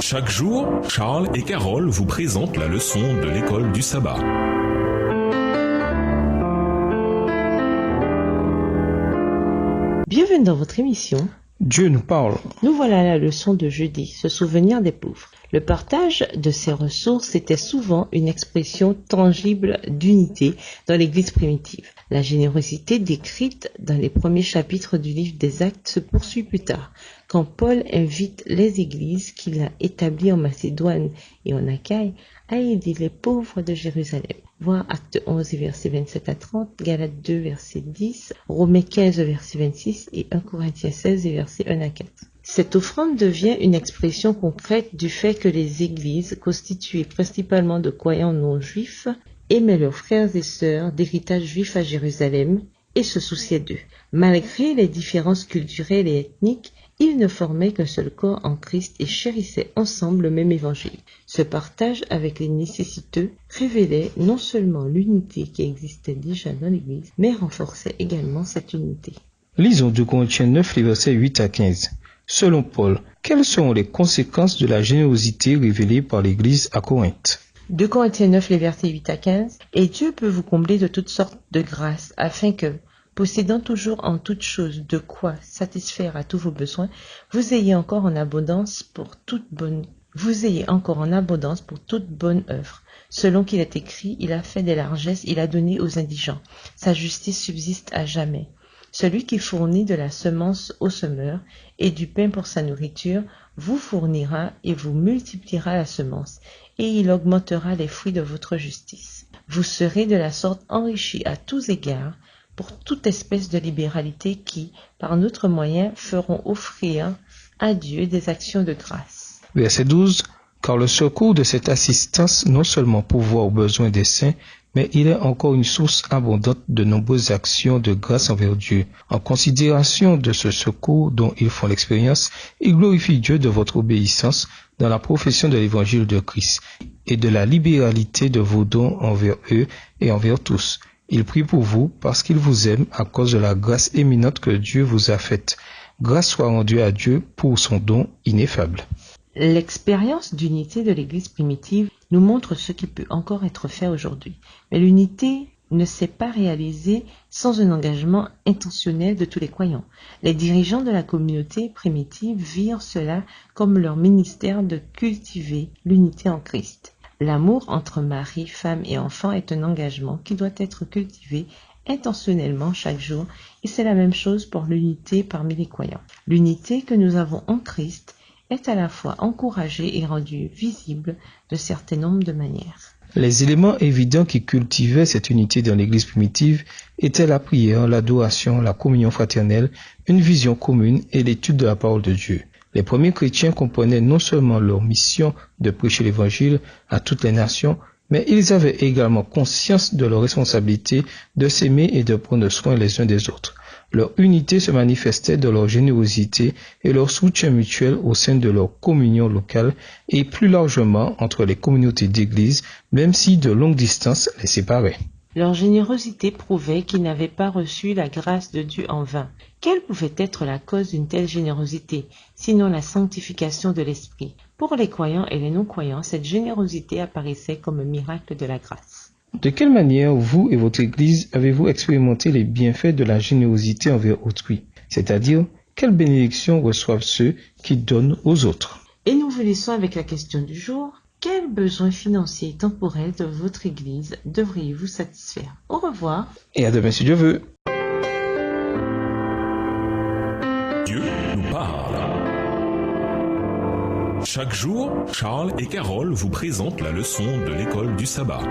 Chaque jour, Charles et Carole vous présentent la leçon de l'école du sabbat. Bienvenue dans votre émission. Dieu nous parle. Nous voilà à la leçon de jeudi, se souvenir des pauvres. Le partage de ces ressources était souvent une expression tangible d'unité dans l'Église primitive. La générosité décrite dans les premiers chapitres du livre des Actes se poursuit plus tard, quand Paul invite les églises qu'il a établies en Macédoine et en Achaïe à aider les pauvres de Jérusalem. Voir Actes 11, versets 27 à 30, Galates 2, verset 10, Romains 15, verset 26 et 1 Corinthiens 16, versets 1 à 4. Cette offrande devient une expression concrète du fait que les églises, constituées principalement de croyants non juifs, aimaient leurs frères et sœurs d'héritage juif à Jérusalem et se souciaient d'eux. Malgré les différences culturelles et ethniques, ils ne formaient qu'un seul corps en Christ et chérissaient ensemble le même évangile. Ce partage avec les nécessiteux révélait non seulement l'unité qui existait déjà dans l'Église, mais renforçait également cette unité. Lisons 2 Corinthiens 9, les versets 8 à 15. Selon Paul, quelles seront les conséquences de la générosité révélée par l'Église à Corinthe? 2 Corinthiens 9, les versets 8 à 15. « Et Dieu peut vous combler de toutes sortes de grâces, afin que, possédant toujours en toutes choses de quoi satisfaire à tous vos besoins, vous ayez encore en abondance pour toute bonne œuvre. Selon qu'il est écrit, il a fait des largesses, il a donné aux indigents. Sa justice subsiste à jamais. Celui qui fournit de la semence au semeur et du pain pour sa nourriture vous fournira et vous multipliera la semence, et il augmentera les fruits de votre justice. Vous serez de la sorte enrichis à tous égards pour toute espèce de libéralité qui, par notre moyen, feront offrir à Dieu des actions de grâce. » Verset 12. Car le secours de cette assistance non seulement pourvoit aux besoins des saints, mais il est encore une source abondante de nombreuses actions de grâce envers Dieu. En considération de ce secours dont ils font l'expérience, ils glorifient Dieu de votre obéissance dans la profession de l'évangile de Christ et de la libéralité de vos dons envers eux et envers tous. Ils prient pour vous parce qu'ils vous aiment à cause de la grâce éminente que Dieu vous a faite. Grâce soit rendue à Dieu pour son don ineffable. L'expérience d'unité de l'Église primitive nous montre ce qui peut encore être fait aujourd'hui. Mais l'unité ne s'est pas réalisée sans un engagement intentionnel de tous les croyants. Les dirigeants de la communauté primitive virent cela comme leur ministère de cultiver l'unité en Christ. L'amour entre mari, femme et enfant est un engagement qui doit être cultivé intentionnellement chaque jour, et c'est la même chose pour l'unité parmi les croyants. L'unité que nous avons en Christ est à la fois encouragée et rendue visible de certains nombres de manières. Les éléments évidents qui cultivaient cette unité dans l'Église primitive étaient la prière, l'adoration, la communion fraternelle, une vision commune et l'étude de la parole de Dieu. Les premiers chrétiens comprenaient non seulement leur mission de prêcher l'Évangile à toutes les nations, mais ils avaient également conscience de leur responsabilité de s'aimer et de prendre soin les uns des autres. Leur unité se manifestait dans leur générosité et leur soutien mutuel au sein de leur communion locale et plus largement entre les communautés d'église, même si de longues distances les séparaient. Leur générosité prouvait qu'ils n'avaient pas reçu la grâce de Dieu en vain. Quelle pouvait être la cause d'une telle générosité, sinon la sanctification de l'esprit? Pour les croyants et les non-croyants, cette générosité apparaissait comme un miracle de la grâce. De quelle manière vous et votre Église avez-vous expérimenté les bienfaits de la générosité envers autrui? C'est-à-dire, quelles bénédictions reçoivent ceux qui donnent aux autres? Et nous vous laissons avec la question du jour. Quels besoins financiers et temporels de votre Église devriez-vous satisfaire? Au revoir. Et à demain si Dieu veut. Dieu nous parle. Chaque jour, Charles et Carole vous présentent la leçon de l'école du sabbat.